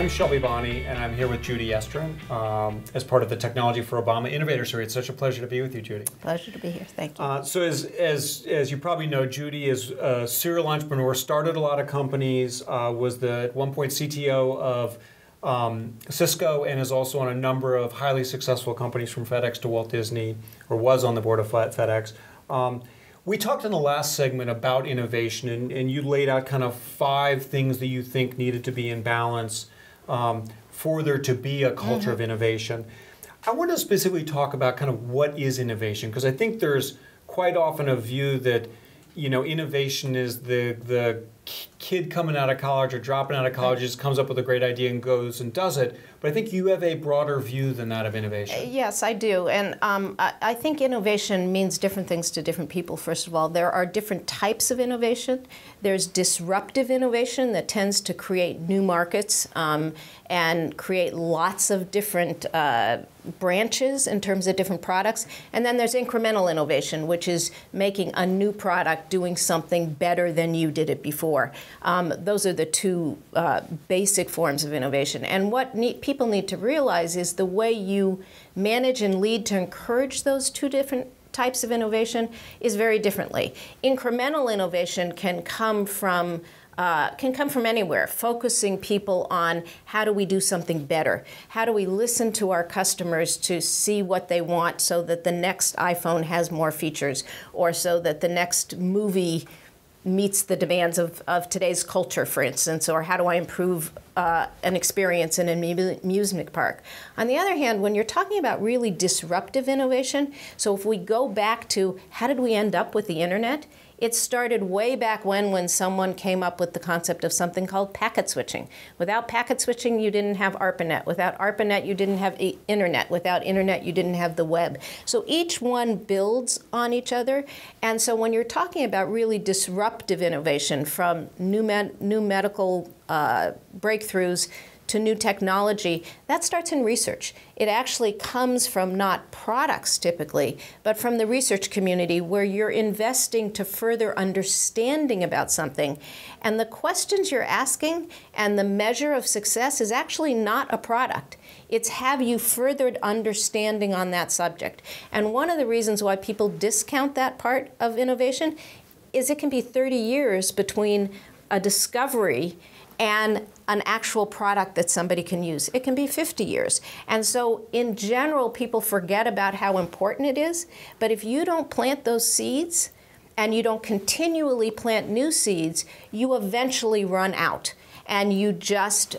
I'm Shelby Bonney, and I'm here with Judy Estrin as part of the Technology for Obama Innovator Series. It's such a pleasure to be with you, Judy. Pleasure to be here. Thank you. So as you probably know, Judy is a serial entrepreneur, started a lot of companies, was at one point CTO of Cisco, and is also on a number of highly successful companies from FedEx to Walt Disney, or was on the board of FedEx. We talked in the last segment about innovation, and you laid out kind of 5 things that you think needed to be in balance for there to be a culture of innovation. I want to specifically talk about kind of what is innovation, because I think there's quite often a view that, you know, innovation is the kid coming out of college or dropping out of college just comes up with a great idea and goes and does it. But I think you have a broader view than that of innovation. Yes, I do. And I think innovation means different things to different people, first of all. There are different types of innovation. There's disruptive innovation that tends to create new markets and create lots of different branches in terms of different products. And then there's incremental innovation, which is making a new product doing something better than you did it before. Those are the 2 basic forms of innovation. And what people need to realize is the way you manage and lead to encourage those 2 different types of innovation is very differently. Incremental innovation can come from anywhere, focusing people on how do we do something better? How do we listen to our customers to see what they want so that the next iPhone has more features, or so that the next movie meets the demands of today's culture, for instance, or how do I improve an experience in an amusement park. On the other hand, when you're talking about really disruptive innovation, so if we go back to how did we end up with the internet, it started way back when someone came up with the concept of something called packet switching. Without packet switching, you didn't have ARPANET. Without ARPANET, you didn't have internet. Without internet, you didn't have the web. So each one builds on each other. And so when you're talking about really disruptive innovation, from new medical breakthroughs to new technology, that starts in research. It actually comes from not products typically, but from the research community, where you're investing to further understanding about something. And the questions you're asking and the measure of success is actually not a product. It's have you furthered understanding on that subject. And one of the reasons why people discount that part of innovation is it can be 30 years between a discovery and an actual product that somebody can use. It can be 50 years. And so in general, people forget about how important it is. But if you don't plant those seeds and you don't continually plant new seeds, you eventually run out. And you just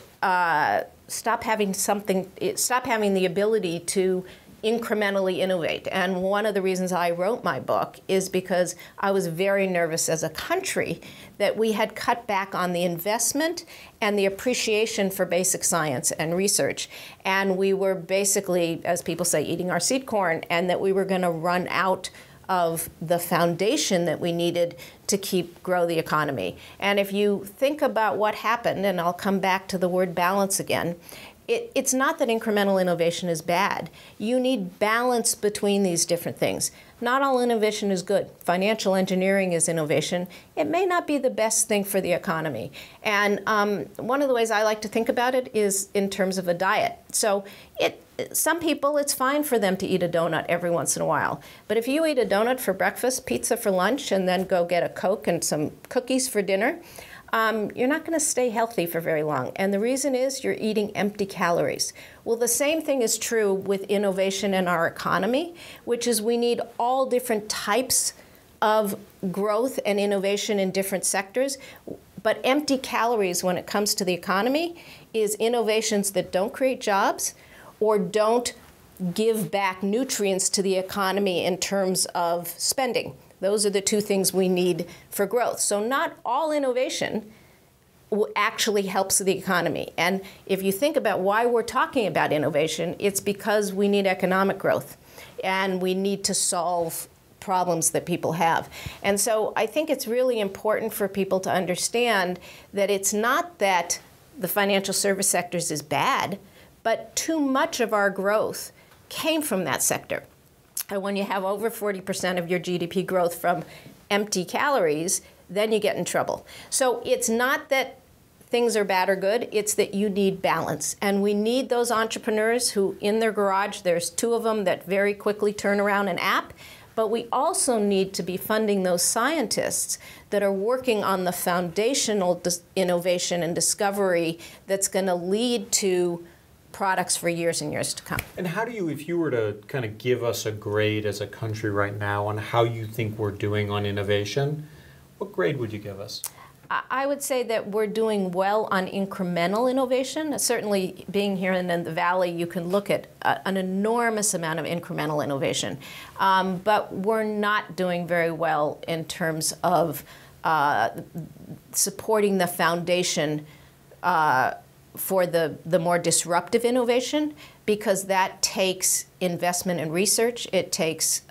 stop having the ability to incrementally innovate. And one of the reasons I wrote my book is because I was very nervous as a country that we had cut back on the investment and the appreciation for basic science and research. And we were basically, as people say, eating our seed corn, and that we were going to run out of the foundation that we needed to grow the economy. And if you think about what happened, and I'll come back to the word balance again, it's not that incremental innovation is bad. You need balance between these different things. Not all innovation is good. Financial engineering is innovation. It may not be the best thing for the economy. And one of the ways I like to think about it is in terms of a diet. So some people, it's fine for them to eat a donut every once in a while. But if you eat a donut for breakfast, pizza for lunch, and then go get a Coke and some cookies for dinner, you're not going to stay healthy for very long. And the reason is you're eating empty calories. Well, the same thing is true with innovation in our economy, which is we need all different types of growth and innovation in different sectors. But empty calories when it comes to the economy is innovations that don't create jobs or don't give back nutrients to the economy in terms of spending. Those are the 2 things we need for growth. So not all innovation actually helps the economy. And if you think about why we're talking about innovation, it's because we need economic growth and we need to solve problems that people have. And so I think it's really important for people to understand that it's not that the financial service sectors is bad, but too much of our growth came from that sector. And when you have over 40% of your GDP growth from empty calories, then you get in trouble. So it's not that things are bad or good. It's that you need balance. And we need those entrepreneurs who, in their garage, there's 2 of them that very quickly turn around an app. But we also need to be funding those scientists that are working on the foundational innovation and discovery that's going to lead to products for years and years to come. And how do you, if you were to kind of give us a grade as a country right now on how you think we're doing on innovation, what grade would you give us? I would say that we're doing well on incremental innovation. Certainly, being here in the Valley, you can look at an enormous amount of incremental innovation. But we're not doing very well in terms of supporting the foundation for the more disruptive innovation, because that takes investment in research. It takes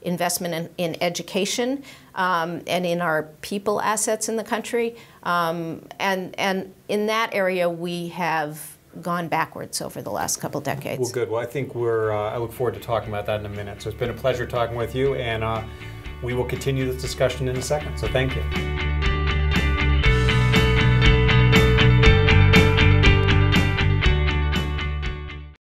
investment in education and in our people assets in the country. And in that area, we have gone backwards over the last couple decades. Well, good. Well, I think I look forward to talking about that in a minute. So it's been a pleasure talking with you, and we will continue this discussion in a second. So thank you.